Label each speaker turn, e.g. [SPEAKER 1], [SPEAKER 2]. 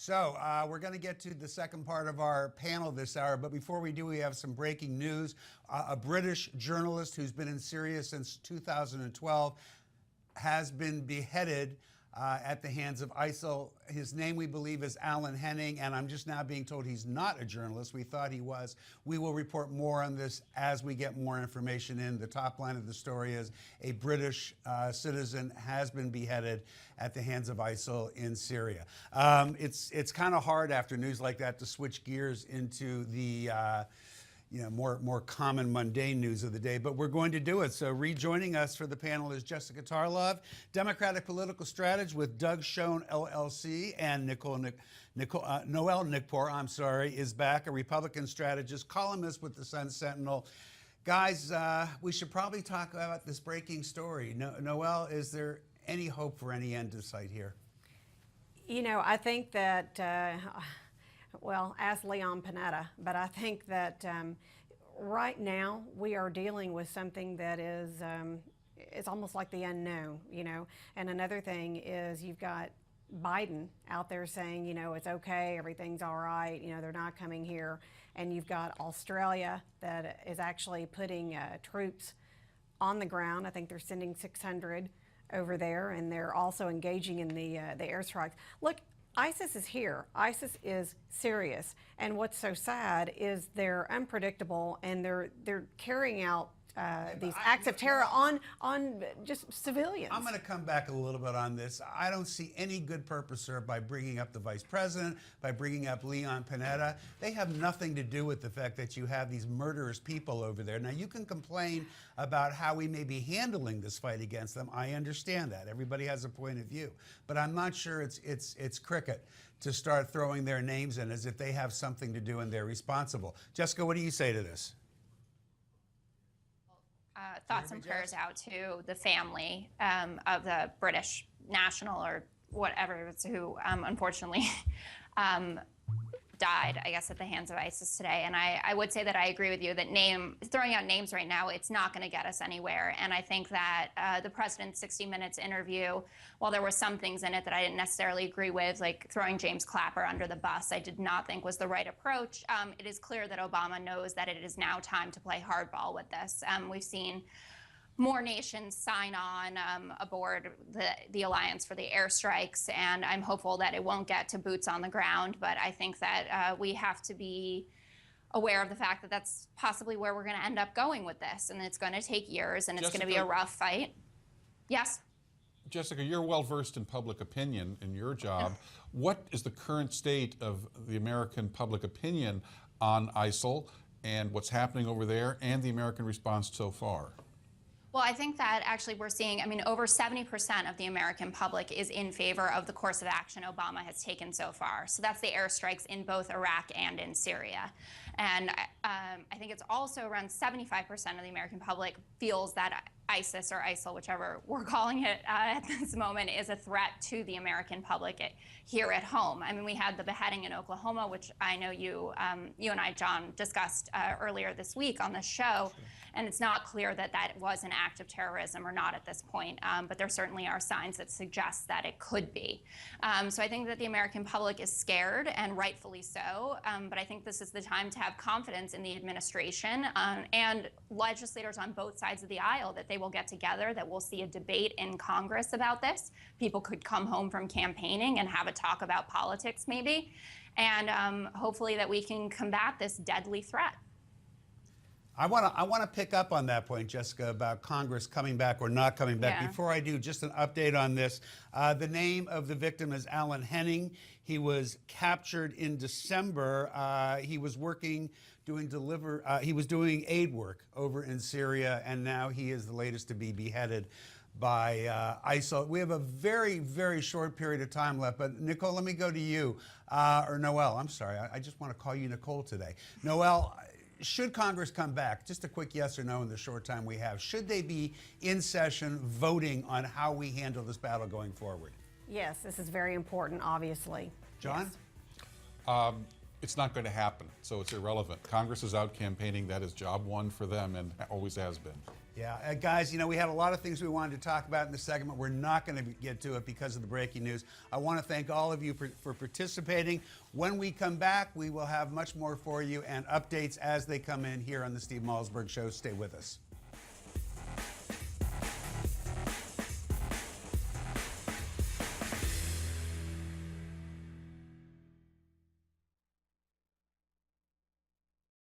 [SPEAKER 1] So we're going to get to the second part of our panel this hour, but before we do, we have some breaking news. A British journalist who's been in Syria since 2012 has been beheaded at the hands of ISIL. His name, we believe, is Alan Henning, and I'm just now being told he's not a journalist. We thought he was. We will report more on this as we get more information in. The top line of the story is a British citizen has been beheaded at the hands of ISIL in Syria. It's kind of hard after news like that to switch gears into the more common, mundane news of the day, but we're going to do it. So rejoining us for the panel is Jessica Tarlov, Democratic political strategist with Douglas Schoen LLC, and Noelle Nikpour, is back, a Republican strategist, columnist with the Sun Sentinel. Guys, we should probably talk about this breaking story. Noelle, is there any hope for any end in sight here?
[SPEAKER 2] You know, I think that well, ask Leon Panetta, but I think that right now we are dealing with something that is it's almost like the unknown, you know. And another thing is you've got Biden out there saying, you know, it's okay, everything's all right, you know, they're not coming here. And you've got Australia that is actually putting troops on the ground. I think they're sending 600 over there, and they're also engaging in the airstrikes. Look, ISIS is here. ISIS is serious, and what's so sad is they're unpredictable, and they're carrying out these acts of terror on just civilians.
[SPEAKER 1] I'm going to come back a little bit on this. I don't see any good purpose served by bringing up the vice president, by bringing up Leon Panetta. They have nothing to do with the fact that you have these murderous people over there. Now, you can complain about how we may be handling this fight against them. I understand that. Everybody has a point of view. But I'm not sure it's cricket to start throwing their names in as if they have something to do and they're responsible. Jessica, what do you say to this?
[SPEAKER 3] Thoughts and prayers out to the family of the British national or whatever who unfortunately died, I guess, at the hands of ISIS today. And I would say that I agree with you that throwing out names right now, it's not going to get us anywhere. And I think that the president's 60 Minutes interview, while there were some things in it that I didn't necessarily agree with, like throwing James Clapper under the bus, I did not think was the right approach. It is clear that Obama knows that it is now time to play hardball with this. We've seen more nations sign on aboard the Alliance for the airstrikes, and I'm hopeful that it won't get to boots on the ground, but I think that we have to be aware of the fact that that's possibly where we're going to end up going with this, and it's going to take years, and it's going to be a rough fight. Yes?
[SPEAKER 4] Jessica, you're well-versed in public opinion in your job. What is the current state of the American public opinion on ISIL and what's happening over there and the American response so far?
[SPEAKER 3] Well, I think that actually we're seeing, over 70% of the American public is in favor of the course of action Obama has taken so far. So that's the airstrikes in both Iraq and in Syria. And I think it's also around 75% of the American public feels that ISIS or ISIL, whichever we're calling it at this moment, is a threat to the American public here at home. We had the beheading in Oklahoma, which I know you and I, John, discussed earlier this week on the show. And it's not clear that that was an act of terrorism or not at this point, but there certainly are signs that suggest that it could be. So I think that the American public is scared, and rightfully so, but I think this is the time to have confidence in the administration and legislators on both sides of the aisle that they will get together, that we'll see a debate in Congress about this. People could come home from campaigning and have a talk about politics maybe, and hopefully that we can combat this deadly threat.
[SPEAKER 1] I want to pick up on that point, Jessica, about Congress coming back or not coming back.
[SPEAKER 3] Yeah.
[SPEAKER 1] Before I do, just an update on this. The name of the victim is Alan Henning. He was captured in December. He was he was doing aid work over in Syria, and now he is the latest to be beheaded by ISIL. We have a very, very short period of time left, but Nicole, let me go to you, or Noelle, I'm sorry. I just want to call you Nicole today. Noelle, should Congress come back, just a quick yes or no in the short time we have, should they be in session voting on how we handle this battle going forward?
[SPEAKER 2] Yes, this is very important, obviously.
[SPEAKER 1] John?
[SPEAKER 2] Yes.
[SPEAKER 4] It's not going to happen, so it's irrelevant. Congress is out campaigning. That is job one for them and always has been.
[SPEAKER 1] Yeah, guys, you know, we had a lot of things we wanted to talk about in the segment. We're not going to get to it because of the breaking news. I want to thank all of you for participating. When we come back, we will have much more for you and updates as they come in here on the Steve Malzberg Show. Stay with us.